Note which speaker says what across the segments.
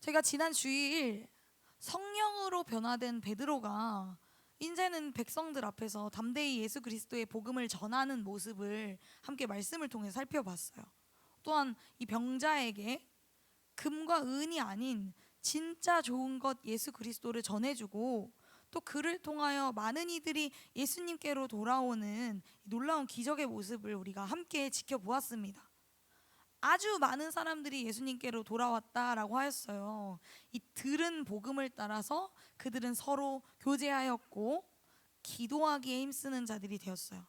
Speaker 1: 제가 지난 주일 성령으로 변화된 베드로가 이제는 백성들 앞에서 담대히 예수 그리스도의 복음을 전하는 모습을 함께 말씀을 통해 살펴봤어요. 또한 이 병자에게 금과 은이 아닌 진짜 좋은 것 예수 그리스도를 전해주고, 또 그를 통하여 많은 이들이 예수님께로 돌아오는 놀라운 기적의 모습을 우리가 함께 지켜보았습니다. 아주 많은 사람들이 예수님께로 돌아왔다라고 하였어요. 이 들은 복음을 따라서 그들은 서로 교제하였고 기도하기에 힘쓰는 자들이 되었어요.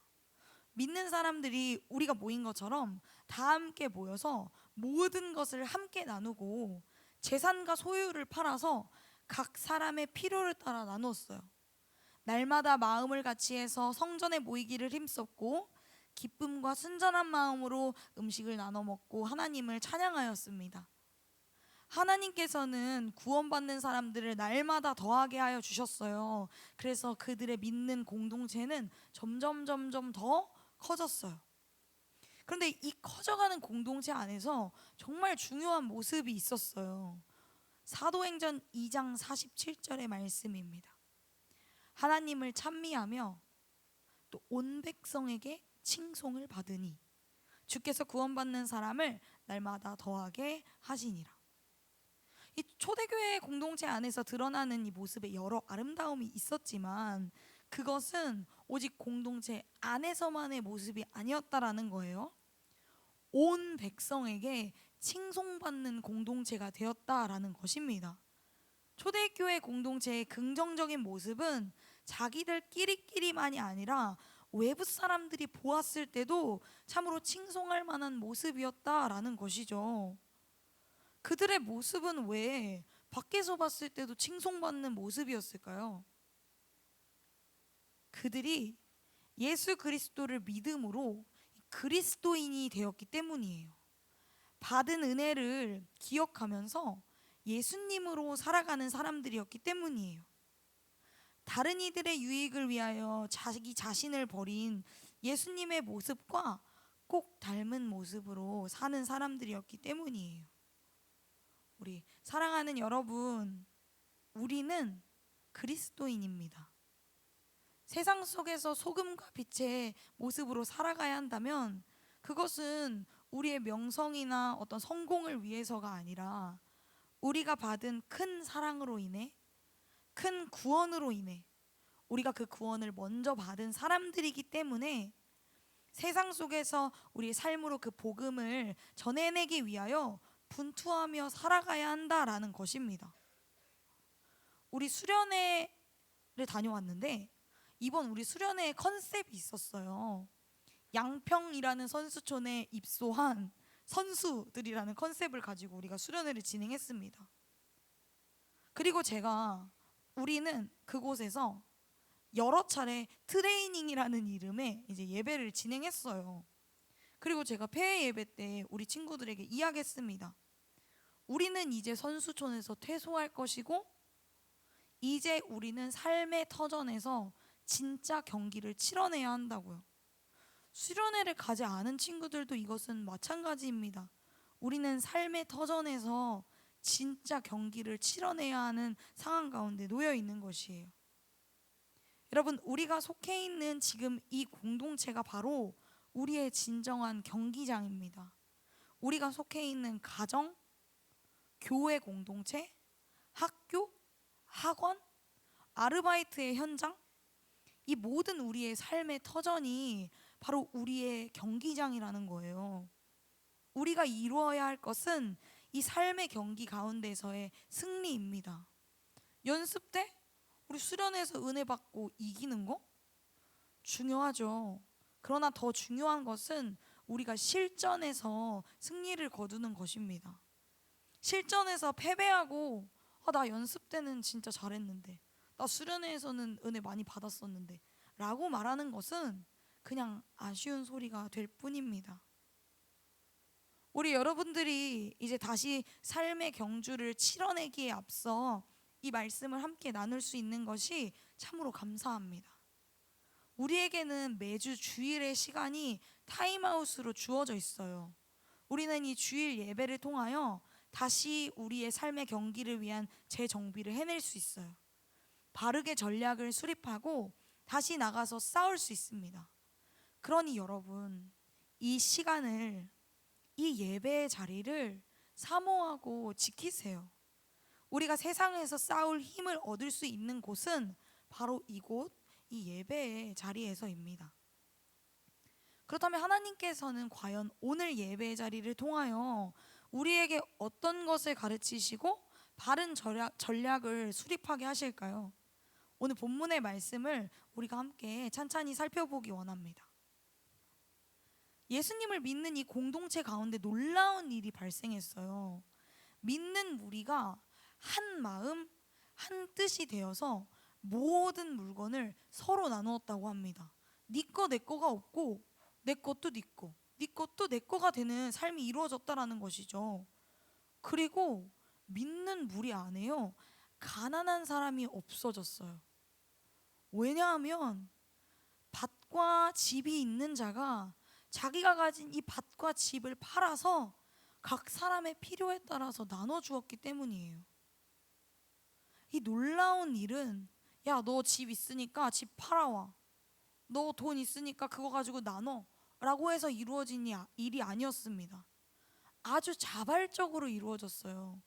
Speaker 1: 믿는 사람들이 우리가 모인 것처럼 다 함께 모여서 모든 것을 함께 나누고 재산과 소유를 팔아서 각 사람의 필요를 따라 나누었어요. 날마다 마음을 같이 해서 성전에 모이기를 힘썼고 기쁨과 순전한 마음으로 음식을 나눠 먹고 하나님을 찬양하였습니다. 하나님께서는 구원받는 사람들을 날마다 더하게 하여 주셨어요. 그래서 그들의 믿는 공동체는 점점 더 커졌어요. 그런데 이 커져가는 공동체 안에서 정말 중요한 모습이 있었어요. 사도행전 2장 47절의 말씀입니다. 하나님을 찬미하며 또 온 백성에게 칭송을 받으니 주께서 구원받는 사람을 날마다 더하게 하시니라. 이 초대교회 공동체 안에서 드러나는 이 모습에 여러 아름다움이 있었지만 그것은 오직 공동체 안에서만의 모습이 아니었다라는 거예요. 온 백성에게 칭송받는 공동체가 되었다라는 것입니다. 초대교회 공동체의 긍정적인 모습은 자기들끼리만이 아니라 외부 사람들이 보았을 때도 참으로 칭송할 만한 모습이었다라는 것이죠. 그들의 모습은 왜 밖에서 봤을 때도 칭송받는 모습이었을까요? 그들이 예수 그리스도를 믿음으로 그리스도인이 되었기 때문이에요. 받은 은혜를 기억하면서 예수님으로 살아가는 사람들이었기 때문이에요. 다른 이들의 유익을 위하여 자기 자신을 버린 예수님의 모습과 꼭 닮은 모습으로 사는 사람들이었기 때문이에요. 우리 사랑하는 여러분, 우리는 그리스도인입니다. 세상 속에서 소금과 빛의 모습으로 살아가야 한다면 그것은 우리의 명성이나 어떤 성공을 위해서가 아니라 우리가 받은 큰 사랑으로 인해, 큰 구원으로 인해 우리가 그 구원을 먼저 받은 사람들이기 때문에 세상 속에서 우리의 삶으로 그 복음을 전해내기 위하여 분투하며 살아가야 한다라는 것입니다. 우리 수련회를 다녀왔는데 이번 우리 수련회 컨셉이 있었어요. 양평이라는 선수촌에 입소한 선수들이라는 컨셉을 가지고 우리가 수련회를 진행했습니다. 그리고 우리는 그곳에서 여러 차례 트레이닝이라는 이름의 이제 예배를 진행했어요. 그리고 제가 폐회 예배 때 우리 친구들에게 이야기했습니다. 우리는 이제 선수촌에서 퇴소할 것이고 이제 우리는 삶의 터전에서 진짜 경기를 치러내야 한다고요. 수련회를 가지 않은 친구들도 이것은 마찬가지입니다. 우리는 삶의 터전에서 진짜 경기를 치러내야 하는 상황 가운데 놓여 있는 것이에요. 여러분, 우리가 속해 있는 지금 이 공동체가 바로 우리의 진정한 경기장입니다. 우리가 속해 있는 가정, 교회 공동체, 학교, 학원, 아르바이트의 현장, 이 모든 우리의 삶의 터전이 바로 우리의 경기장이라는 거예요. 우리가 이루어야 할 것은 이 삶의 경기 가운데서의 승리입니다. 연습 때 우리 수련회에서 은혜 받고 이기는 거 중요하죠. 그러나 더 중요한 것은 우리가 실전에서 승리를 거두는 것입니다. 실전에서 패배하고 나 연습 때는 진짜 잘했는데, 나 수련회에서는 은혜 많이 받았었는데 라고 말하는 것은 그냥 아쉬운 소리가 될 뿐입니다. 우리 여러분들이 이제 다시 삶의 경주를 치러내기에 앞서 이 말씀을 함께 나눌 수 있는 것이 참으로 감사합니다. 우리에게는 매주 주일의 시간이 타임아웃으로 주어져 있어요. 우리는 이 주일 예배를 통하여 다시 우리의 삶의 경기를 위한 재정비를 해낼 수 있어요. 바르게 전략을 수립하고 다시 나가서 싸울 수 있습니다. 그러니 여러분, 이 시간을, 이 예배의 자리를 사모하고 지키세요. 우리가 세상에서 싸울 힘을 얻을 수 있는 곳은 바로 이곳, 이 예배의 자리에서입니다. 그렇다면 하나님께서는 과연 오늘 예배의 자리를 통하여 우리에게 어떤 것을 가르치시고 바른 전략을 수립하게 하실까요? 오늘 본문의 말씀을 우리가 함께 찬찬히 살펴보기 원합니다. 예수님을 믿는 이 공동체 가운데 놀라운 일이 발생했어요. 믿는 무리가 한 마음, 한 뜻이 되어서 모든 물건을 서로 나누었다고 합니다. 네 거 내 거가 없고 내 것도 네 거, 네 것도 내 거가 되는 삶이 이루어졌다라는 것이죠. 그리고 믿는 무리 안에요, 가난한 사람이 없어졌어요. 왜냐하면 밭과 집이 있는 자가 자기가 가진 이 밭과 집을 팔아서 각 사람의 필요에 따라서 나눠 주었기 때문이에요. 이 놀라운 일은, 야, 너 집 있으니까 집 팔아와, 너 돈 있으니까 그거 가지고 나눠 라고 해서 이루어진 일이 아니었습니다. 아주 자발적으로 이루어졌어요.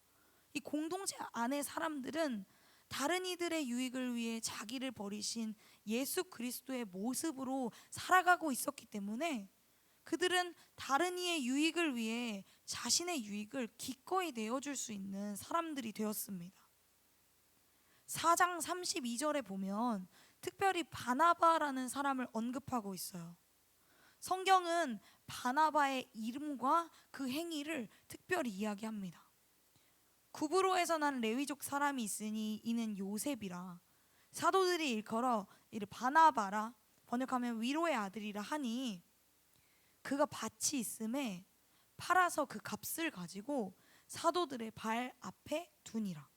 Speaker 1: 이 공동체 안의 사람들은 다른 이들의 유익을 위해 자기를 버리신 예수 그리스도의 모습으로 살아가고 있었기 때문에 그들은 다른 이의 유익을 위해 자신의 유익을 기꺼이 내어줄 수 있는 사람들이 되었습니다. 4장 32절에 보면 특별히 바나바라는 사람을 언급하고 있어요. 성경은 바나바의 이름과 그 행위를 특별히 이야기합니다. 구브로에서 난 레위족 사람이 있으니 이는 요셉이라. 사도들이 일컬어 이를 바나바라, 번역하면 위로의 아들이라 하니, 그가 밭이 있음에 팔아서 그 값을 가지고 사도들의 발 앞에 두니라.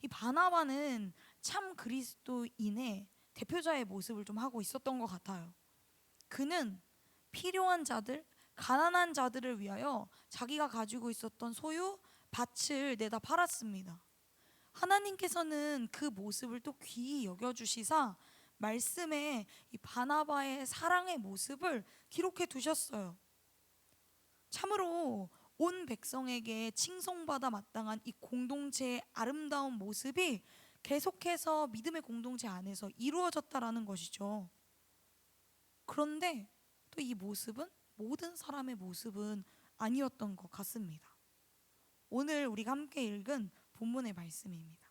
Speaker 1: 이 바나바는 참 그리스도인의 대표자의 모습을 좀 하고 있었던 것 같아요. 그는 필요한 자들, 가난한 자들을 위하여 자기가 가지고 있었던 소유, 밭을 내다 팔았습니다. 하나님께서는 그 모습을 또 귀히 여겨주시사 말씀에 이 바나바의 사랑의 모습을 기록해 두셨어요. 참으로 온 백성에게 칭송받아 마땅한 이 공동체의 아름다운 모습이 계속해서 믿음의 공동체 안에서 이루어졌다라는 것이죠. 그런데 또 이 모습은 모든 사람의 모습은 아니었던 것 같습니다. 오늘 우리가 함께 읽은 본문의 말씀입니다.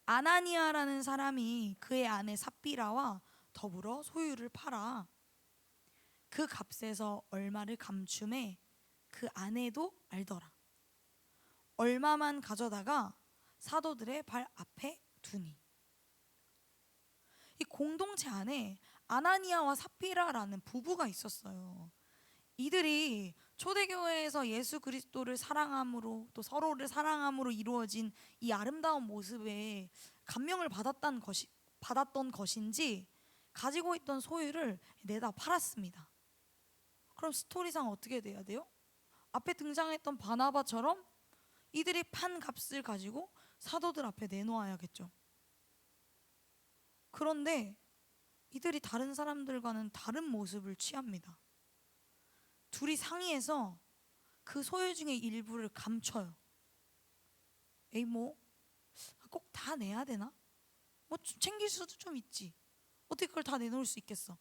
Speaker 1: 아나니아라는 사람이 그의 아내 삽비라와 더불어 소유를 팔아 그 값에서 얼마를 감춤해 그 아내도 알더라. 얼마만 가져다가 사도들의 발 앞에 두니. 이 공동체 안에 아나니아와 삽비라라는 부부가 있었어요. 이들이 초대교회에서 예수 그리스도를 사랑함으로 또 서로를 사랑함으로 이루어진 이 아름다운 모습에 감명을 받았던 것인지 가지고 있던 소유를 내다 팔았습니다. 그럼 스토리상 어떻게 돼야 돼요? 앞에 등장했던 바나바처럼 이들이 판 값을 가지고 사도들 앞에 내놓아야겠죠. 그런데 이들이 다른 사람들과는 다른 모습을 취합니다. 둘이 상의해서 그 소유 중에 일부를 감춰요. 에이, 뭐 꼭 다 내야 되나? 뭐 챙길 수도 좀 있지. 어떻게 그걸 다 내놓을 수 있겠어?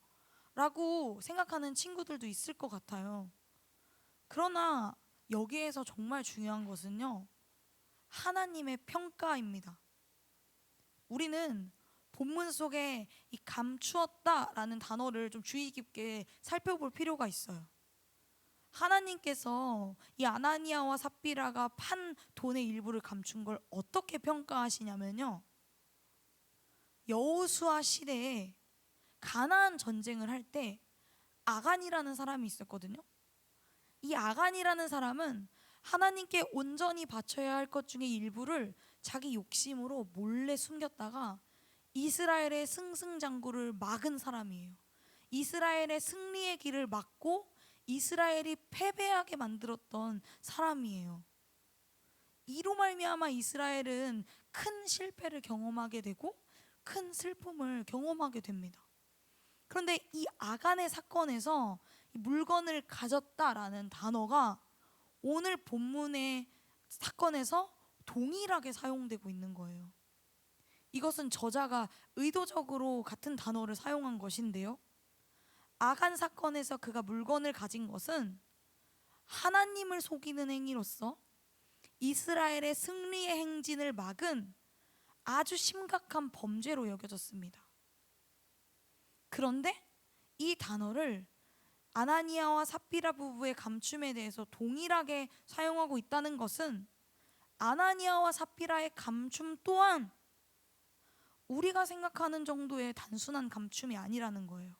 Speaker 1: 라고 생각하는 친구들도 있을 것 같아요. 그러나 여기에서 정말 중요한 것은요, 하나님의 평가입니다. 우리는 본문 속에 이 감추었다라는 단어를 좀 주의 깊게 살펴볼 필요가 있어요. 하나님께서 이 아나니아와 삽비라가 판 돈의 일부를 감춘 걸 어떻게 평가하시냐면요, 여호수아 시대에 가나안 전쟁을 할 때 아간이라는 사람이 있었거든요. 이 아간이라는 사람은 하나님께 온전히 바쳐야 할 것 중에 일부를 자기 욕심으로 몰래 숨겼다가 이스라엘의 승승장구를 막은 사람이에요. 이스라엘의 승리의 길을 막고 이스라엘이 패배하게 만들었던 사람이에요. 이로 말미암아 이스라엘은 큰 실패를 경험하게 되고 큰 슬픔을 경험하게 됩니다. 그런데 이 아간의 사건에서 이 물건을 가졌다라는 단어가 오늘 본문의 사건에서 동일하게 사용되고 있는 거예요. 이것은 저자가 의도적으로 같은 단어를 사용한 것인데요. 아간 사건에서 그가 물건을 가진 것은 하나님을 속이는 행위로서 이스라엘의 승리의 행진을 막은 아주 심각한 범죄로 여겨졌습니다. 그런데 이 단어를 아나니아와 삽비라 부부의 감춤에 대해서 동일하게 사용하고 있다는 것은 아나니아와 삽비라의 감춤 또한 우리가 생각하는 정도의 단순한 감춤이 아니라는 거예요.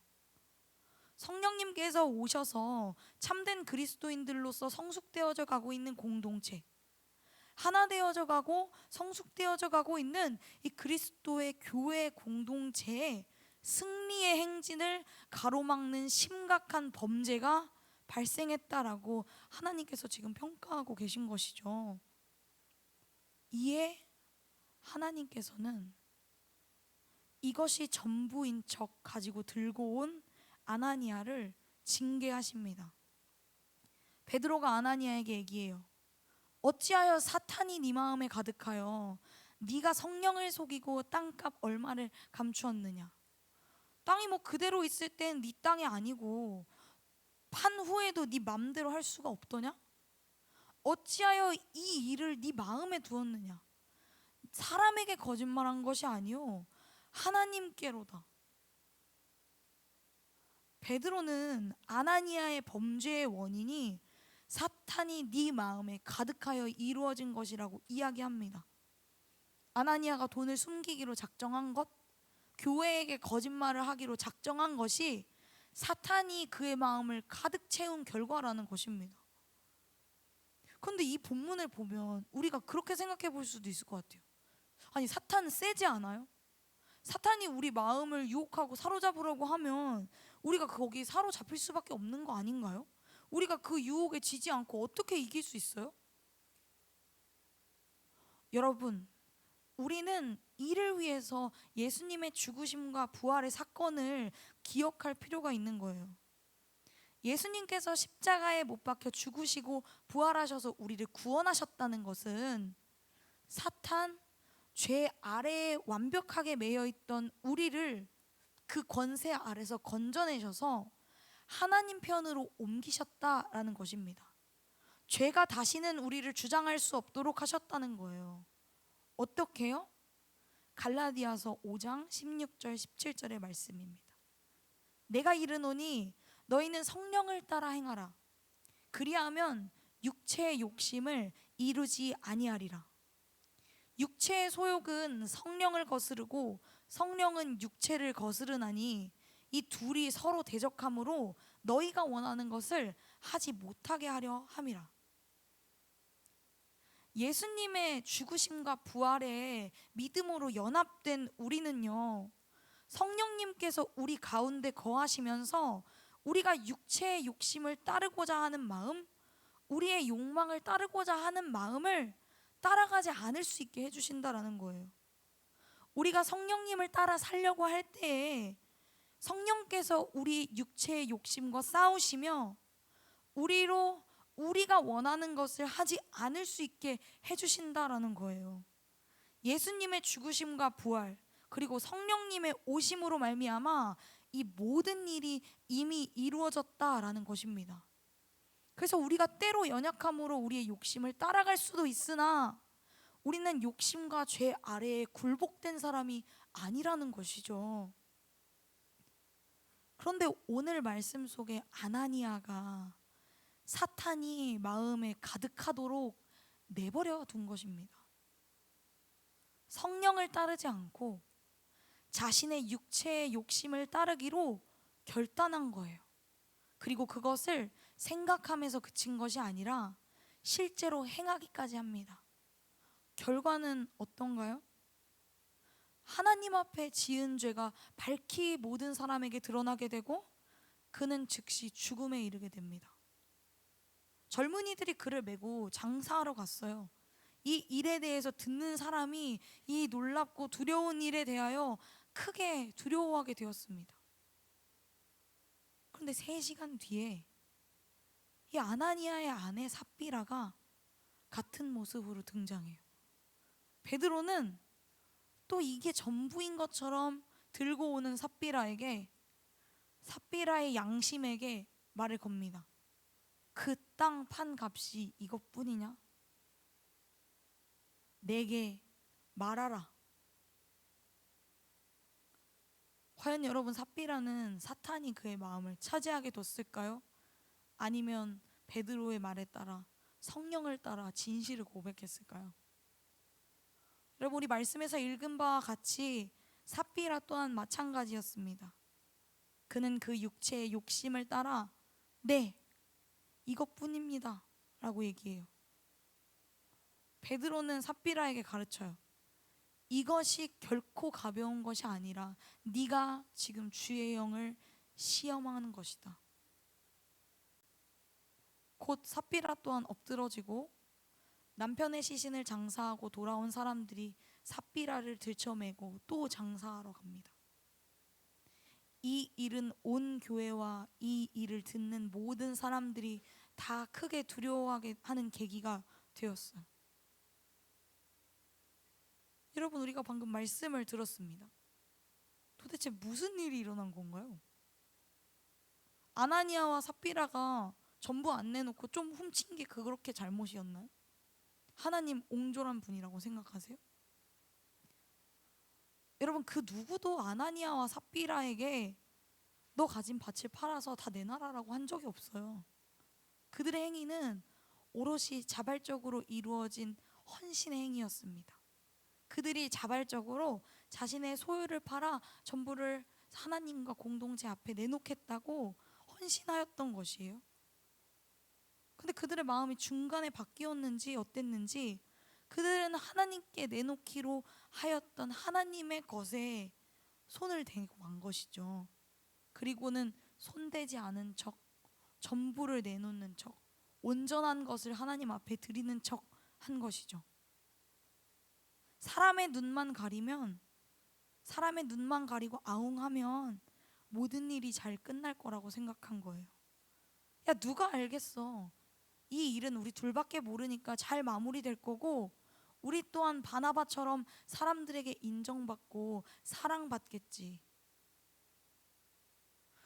Speaker 1: 성령님께서 오셔서 참된 그리스도인들로서 성숙되어져 가고 있는 공동체, 하나 되어져 가고 성숙되어져 가고 있는 이 그리스도의 교회 공동체의 승리의 행진을 가로막는 심각한 범죄가 발생했다라고 하나님께서 지금 평가하고 계신 것이죠. 이에 하나님께서는 이것이 전부인 척 가지고 들고 온 아나니아를 징계하십니다. 베드로가 아나니아에게 얘기해요. 어찌하여 사탄이 네 마음에 가득하여 네가 성령을 속이고 땅값 얼마를 감추었느냐. 땅이 뭐 그대로 있을 땐 네 땅이 아니고 판 후에도 네 맘대로 할 수가 없더냐. 어찌하여 이 일을 네 마음에 두었느냐. 사람에게 거짓말한 것이 아니요 하나님께로다. 베드로는 아나니아의 범죄의 원인이 사탄이 네 마음에 가득하여 이루어진 것이라고 이야기합니다. 아나니아가 돈을 숨기기로 작정한 것, 교회에게 거짓말을 하기로 작정한 것이 사탄이 그의 마음을 가득 채운 결과라는 것입니다. 그런데 이 본문을 보면 우리가 그렇게 생각해 볼 수도 있을 것 같아요. 아니, 사탄은 세지 않아요? 사탄이 우리 마음을 유혹하고 사로잡으려고 하면 우리가 거기 사로잡힐 수밖에 없는 거 아닌가요? 우리가 그 유혹에 지지 않고 어떻게 이길 수 있어요? 여러분, 우리는 이를 위해서 예수님의 죽으심과 부활의 사건을 기억할 필요가 있는 거예요. 예수님께서 십자가에 못 박혀 죽으시고 부활하셔서 우리를 구원하셨다는 것은 사탄, 죄 아래에 완벽하게 매여 있던 우리를 그 권세 아래서 건져내셔서 하나님 편으로 옮기셨다라는 것입니다. 죄가 다시는 우리를 주장할 수 없도록 하셨다는 거예요. 어떻게요? 갈라디아서 5장 16절 17절의 말씀입니다. 내가 이르노니 너희는 성령을 따라 행하라. 그리하면 육체의 욕심을 이루지 아니하리라. 육체의 소욕은 성령을 거스르고 성령은 육체를 거스르나니 이 둘이 서로 대적하므로 너희가 원하는 것을 하지 못하게 하려 함이라. 예수님의 죽으심과 부활에 믿음으로 연합된 우리는요, 성령님께서 우리 가운데 거하시면서 우리가 육체의 욕심을 따르고자 하는 마음, 우리의 욕망을 따르고자 하는 마음을 따라가지 않을 수 있게 해주신다라는 거예요. 우리가 성령님을 따라 살려고 할 때에 성령께서 우리 육체의 욕심과 싸우시며 우리가 원하는 것을 하지 않을 수 있게 해주신다라는 거예요. 예수님의 죽으심과 부활 그리고 성령님의 오심으로 말미암아 이 모든 일이 이미 이루어졌다라는 것입니다. 그래서 우리가 때로 연약함으로 우리의 욕심을 따라갈 수도 있으나 우리는 욕심과 죄 아래에 굴복된 사람이 아니라는 것이죠. 그런데 오늘 말씀 속에 아나니아가 사탄이 마음에 가득하도록 내버려 둔 것입니다. 성령을 따르지 않고 자신의 육체의 욕심을 따르기로 결단한 거예요. 그리고 그것을 생각하면서 그친 것이 아니라 실제로 행하기까지 합니다. 결과는 어떤가요? 하나님 앞에 지은 죄가 밝히 모든 사람에게 드러나게 되고 그는 즉시 죽음에 이르게 됩니다. 젊은이들이 그를 메고 장사하러 갔어요. 이 일에 대해서 듣는 사람이 이 놀랍고 두려운 일에 대하여 크게 두려워하게 되었습니다. 그런데 3시간 뒤에 이 아나니아의 아내 삽비라가 같은 모습으로 등장해요. 베드로는 또 이게 전부인 것처럼 들고 오는 삽비라에게, 삽비라의 양심에게 말을 겁니다. 그 땅 판 값이 이것뿐이냐? 내게 말하라. 과연 여러분, 삽비라는 사탄이 그의 마음을 차지하게 뒀을까요? 아니면 베드로의 말에 따라, 성령을 따라 진실을 고백했을까요? 여러분, 우리 말씀에서 읽은 바와 같이 삽비라 또한 마찬가지였습니다. 그는 그 육체의 욕심을 따라 네, 이것뿐입니다 라고 얘기해요. 베드로는 삽비라에게 가르쳐요. 이것이 결코 가벼운 것이 아니라 네가 지금 주의 영을 시험하는 것이다. 곧 삽비라 또한 엎드러지고 남편의 시신을 장사하고 돌아온 사람들이 삽비라를 들쳐매고 또 장사하러 갑니다. 이 일은 온 교회와 이 일을 듣는 모든 사람들이 다 크게 두려워하게 하는 계기가 되었어요. 여러분, 우리가 방금 말씀을 들었습니다. 도대체 무슨 일이 일어난 건가요? 아나니아와 삽비라가 전부 안 내놓고 좀 훔친 게 그렇게 잘못이었나요? 하나님 옹졸한 분이라고 생각하세요? 여러분, 그 누구도 아나니아와 삽비라에게 너 가진 밭을 팔아서 다 내놔라라고 한 적이 없어요. 그들의 행위는 오롯이 자발적으로 이루어진 헌신의 행위였습니다. 그들이 자발적으로 자신의 소유를 팔아 전부를 하나님과 공동체 앞에 내놓겠다고 헌신하였던 것이에요. 근데 그들의 마음이 중간에 바뀌었는지 어땠는지 그들은 하나님께 내놓기로 하였던 하나님의 것에 손을 대고 만 것이죠. 그리고는 손대지 않은 척, 전부를 내놓는 척, 온전한 것을 하나님 앞에 드리는 척 한 것이죠. 사람의 눈만 가리고 아웅하면 모든 일이 잘 끝날 거라고 생각한 거예요. 야, 누가 알겠어. 이 일은 우리 둘밖에 모르니까 잘 마무리될 거고 우리 또한 바나바처럼 사람들에게 인정받고 사랑받겠지.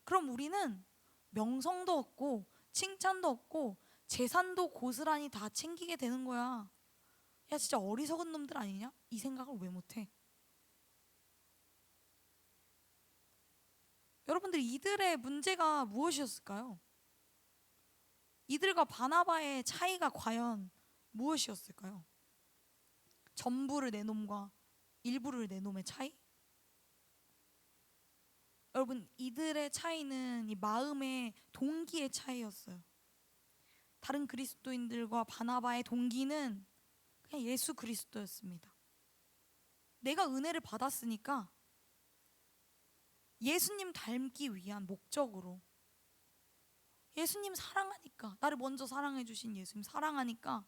Speaker 1: 그럼 우리는 명성도 얻고 칭찬도 얻고 재산도 고스란히 다 챙기게 되는 거야. 야, 진짜 어리석은 놈들 아니냐? 이 생각을 왜 못해? 여러분들, 이들의 문제가 무엇이었을까요? 이들과 바나바의 차이가 과연 무엇이었을까요? 전부를 내놈과 일부를 내놈의 차이? 여러분, 이들의 차이는 이 마음의 동기의 차이였어요. 다른 그리스도인들과 바나바의 동기는 그냥 예수 그리스도였습니다. 내가 은혜를 받았으니까 예수님 닮기 위한 목적으로, 예수님 사랑하니까, 나를 먼저 사랑해 주신 예수님 사랑하니까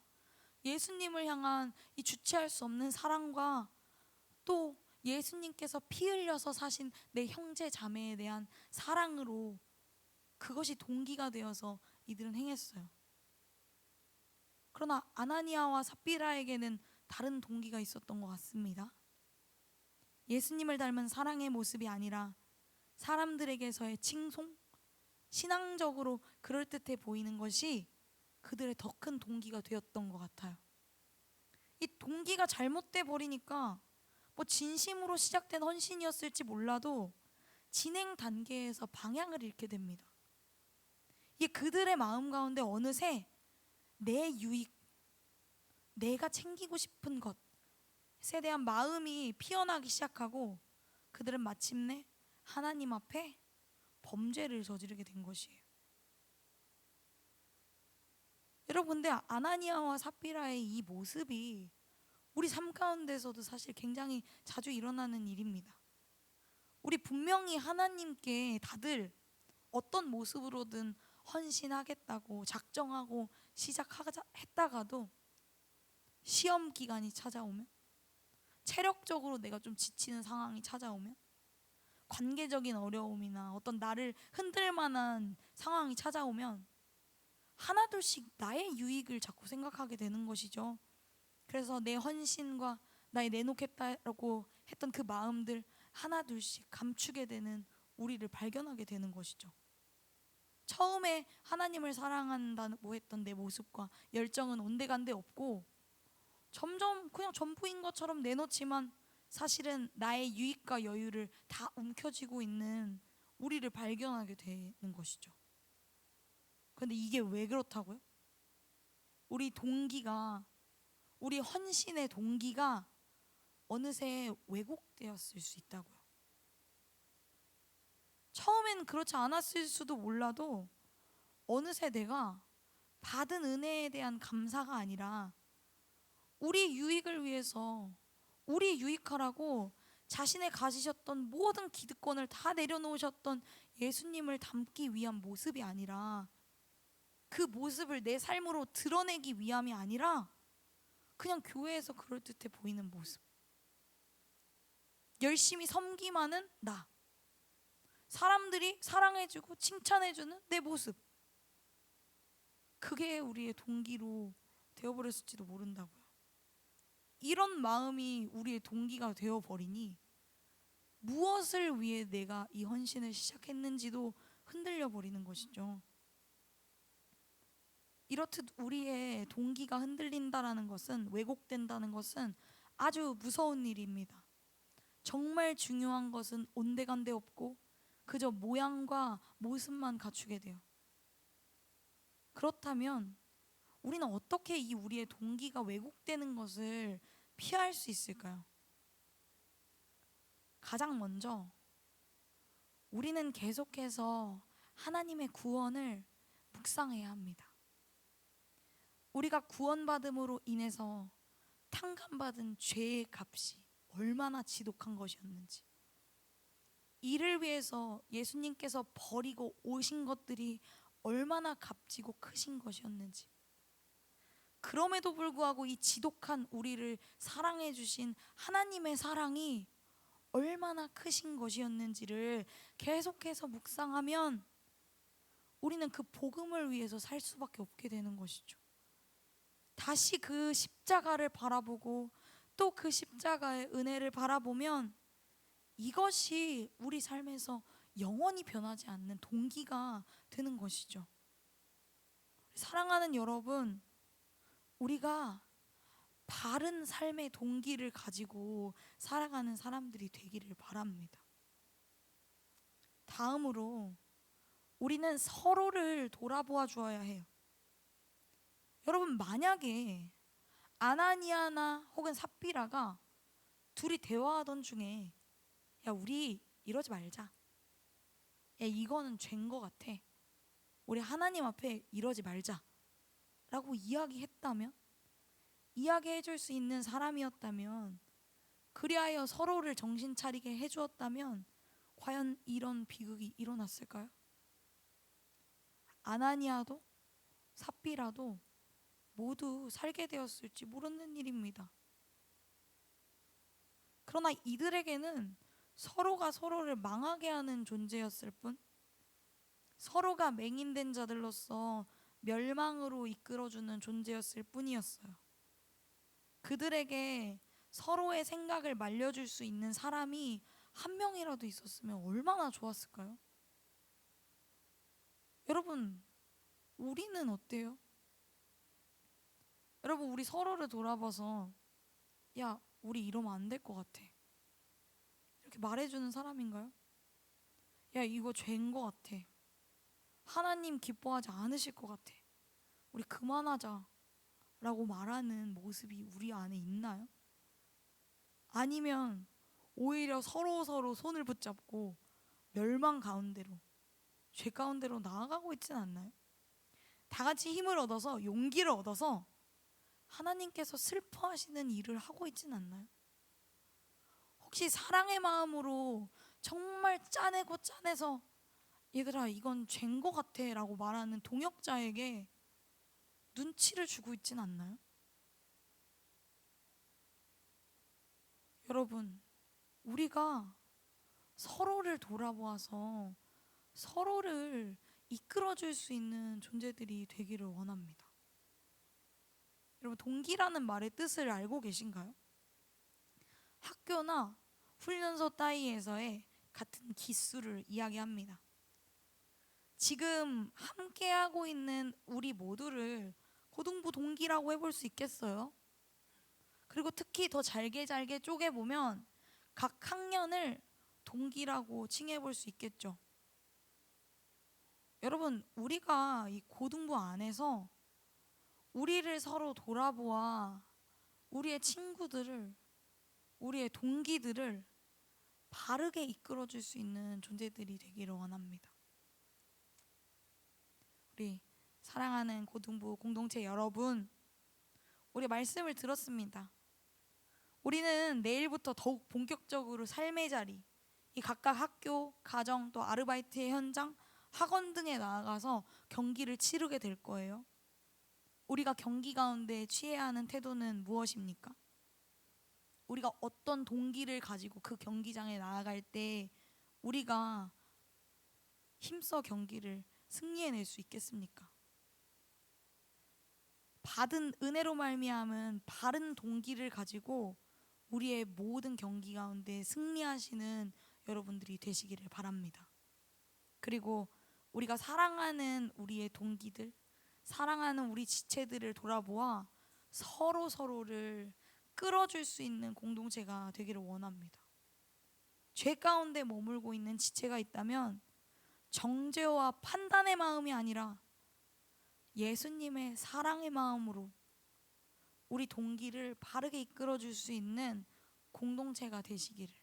Speaker 1: 예수님을 향한 이 주체할 수 없는 사랑과 또 예수님께서 피 흘려서 사신 내 형제 자매에 대한 사랑으로 그것이 동기가 되어서 이들은 행했어요. 그러나 아나니아와 삽비라에게는 다른 동기가 있었던 것 같습니다. 예수님을 닮은 사랑의 모습이 아니라 사람들에게서의 칭송, 신앙적으로 그럴듯해 보이는 것이 그들의 더 큰 동기가 되었던 것 같아요. 이 동기가 잘못돼 버리니까 뭐 진심으로 시작된 헌신이었을지 몰라도 진행 단계에서 방향을 잃게 됩니다. 이 그들의 마음 가운데 어느새 내 유익, 내가 챙기고 싶은 것에 대한 마음이 피어나기 시작하고 그들은 마침내 하나님 앞에 범죄를 저지르게 된 것이에요. 여러분, 근데 아나니아와 삽비라의 이 모습이 우리 삶 가운데서도 사실 굉장히 자주 일어나는 일입니다. 우리 분명히 하나님께 다들 어떤 모습으로든 헌신하겠다고 작정하고 했다가도 시험 기간이 찾아오면, 체력적으로 내가 좀 지치는 상황이 찾아오면, 관계적인 어려움이나 어떤 나를 흔들 만한 상황이 찾아오면 하나둘씩 나의 유익을 자꾸 생각하게 되는 것이죠. 그래서 내 헌신과 나의 내놓겠다라고 했던 그 마음들 하나둘씩 감추게 되는 우리를 발견하게 되는 것이죠. 처음에 하나님을 사랑한다고 했던 내 모습과 열정은 온데간데 없고 점점 그냥 전부인 것처럼 내놓지만 사실은 나의 유익과 여유를 다 움켜쥐고 있는 우리를 발견하게 되는 것이죠. 근데 이게 왜 그렇다고요? 우리 헌신의 동기가 어느새 왜곡되었을 수 있다고요. 처음엔 그렇지 않았을 수도 몰라도 어느새 내가 받은 은혜에 대한 감사가 아니라 우리 유익을 위해서, 우리 유익하라고 자신의 가지셨던 모든 기득권을 다 내려놓으셨던 예수님을 담기 위한 모습이 아니라, 그 모습을 내 삶으로 드러내기 위함이 아니라 그냥 교회에서 그럴듯해 보이는 모습, 열심히 섬기만은 나, 사람들이 사랑해주고 칭찬해주는 내 모습, 그게 우리의 동기로 되어버렸을지도 모른다고요. 이런 마음이 우리의 동기가 되어버리니 무엇을 위해 내가 이 헌신을 시작했는지도 흔들려 버리는 것이죠. 이렇듯 우리의 동기가 흔들린다라는 것은, 왜곡된다는 것은 아주 무서운 일입니다. 정말 중요한 것은 온데간데 없고 그저 모양과 모습만 갖추게 돼요. 그렇다면 우리는 어떻게 이 우리의 동기가 왜곡되는 것을 피할 수 있을까요? 가장 먼저 우리는 계속해서 하나님의 구원을 묵상해야 합니다. 우리가 구원받음으로 인해서 탕감받은 죄의 값이 얼마나 지독한 것이었는지, 이를 위해서 예수님께서 버리고 오신 것들이 얼마나 값지고 크신 것이었는지, 그럼에도 불구하고 이 지독한 우리를 사랑해 주신 하나님의 사랑이 얼마나 크신 것이었는지를 계속해서 묵상하면 우리는 그 복음을 위해서 살 수밖에 없게 되는 것이죠. 다시 그 십자가를 바라보고 또 그 십자가의 은혜를 바라보면 이것이 우리 삶에서 영원히 변하지 않는 동기가 되는 것이죠. 사랑하는 여러분, 우리가 바른 삶의 동기를 가지고 살아가는 사람들이 되기를 바랍니다. 다음으로 우리는 서로를 돌아보아 주어야 해요. 여러분, 만약에 아나니아나 혹은 삽비라가 둘이 대화하던 중에 야, 우리 이러지 말자, 야, 이거는 죄인 것 같아, 우리 하나님 앞에 이러지 말자 라고 이야기했다면, 이야기해 줄 수 있는 사람이었다면, 그리하여 서로를 정신 차리게 해주었다면 과연 이런 비극이 일어났을까요? 아나니아도 삽비라도 모두 살게 되었을지 모르는 일입니다. 그러나 이들에게는 서로가 서로를 망하게 하는 존재였을 뿐, 서로가 맹인된 자들로서 멸망으로 이끌어주는 존재였을 뿐이었어요. 그들에게 서로의 생각을 말려줄 수 있는 사람이 한 명이라도 있었으면 얼마나 좋았을까요? 여러분, 우리는 어때요? 여러분, 우리 서로를 돌아봐서 야, 우리 이러면 안 될 것 같아, 이렇게 말해주는 사람인가요? 야, 이거 죄인 것 같아, 하나님 기뻐하지 않으실 것 같아, 우리 그만하자 라고 말하는 모습이 우리 안에 있나요? 아니면 오히려 서로 손을 붙잡고 멸망 가운데로, 죄 가운데로 나아가고 있지는 않나요? 다 같이 힘을 얻어서, 용기를 얻어서 하나님께서 슬퍼하시는 일을 하고 있지는 않나요? 혹시 사랑의 마음으로 정말 짜내고 짜내서 얘들아 이건 죄인 것 같아 라고 말하는 동역자에게 눈치를 주고 있진 않나요? 여러분, 우리가 서로를 돌아보아서 서로를 이끌어줄 수 있는 존재들이 되기를 원합니다. 여러분, 동기라는 말의 뜻을 알고 계신가요? 학교나 훈련소 따위에서의 같은 기수를 이야기합니다. 지금 함께하고 있는 우리 모두를 고등부 동기라고 해볼 수 있겠어요? 그리고 특히 더 잘게 쪼개보면 각 학년을 동기라고 칭해볼 수 있겠죠. 여러분, 우리가 이 고등부 안에서 우리를 서로 돌아보아 우리의 친구들을, 우리의 동기들을 바르게 이끌어줄 수 있는 존재들이 되기를 원합니다. 우리 사랑하는 고등부 공동체 여러분, 우리 말씀을 들었습니다. 우리는 내일부터 더욱 본격적으로 삶의 자리, 이 각각 학교, 가정, 또 아르바이트의 현장, 학원 등에 나아가서 경기를 치르게 될 거예요. 우리가 경기 가운데 취해야 하는 태도는 무엇입니까? 우리가 어떤 동기를 가지고 그 경기장에 나아갈 때 우리가 힘써 경기를 승리해낼 수 있겠습니까? 받은 은혜로 말미암은 바른 동기를 가지고 우리의 모든 경기 가운데 승리하시는 여러분들이 되시기를 바랍니다. 그리고 우리가 사랑하는 우리의 동기들, 사랑하는 우리 지체들을 돌아보아 서로를 끌어줄 수 있는 공동체가 되기를 원합니다. 죄 가운데 머물고 있는 지체가 있다면 정죄와 판단의 마음이 아니라 예수님의 사랑의 마음으로 우리 동기를 바르게 이끌어줄 수 있는 공동체가 되시기를,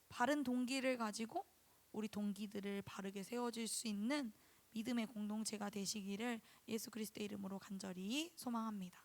Speaker 1: 바른 동기를 가지고 우리 동기들을 바르게 세워줄 수 있는 믿음의 공동체가 되시기를 예수 그리스도의 이름으로 간절히 소망합니다.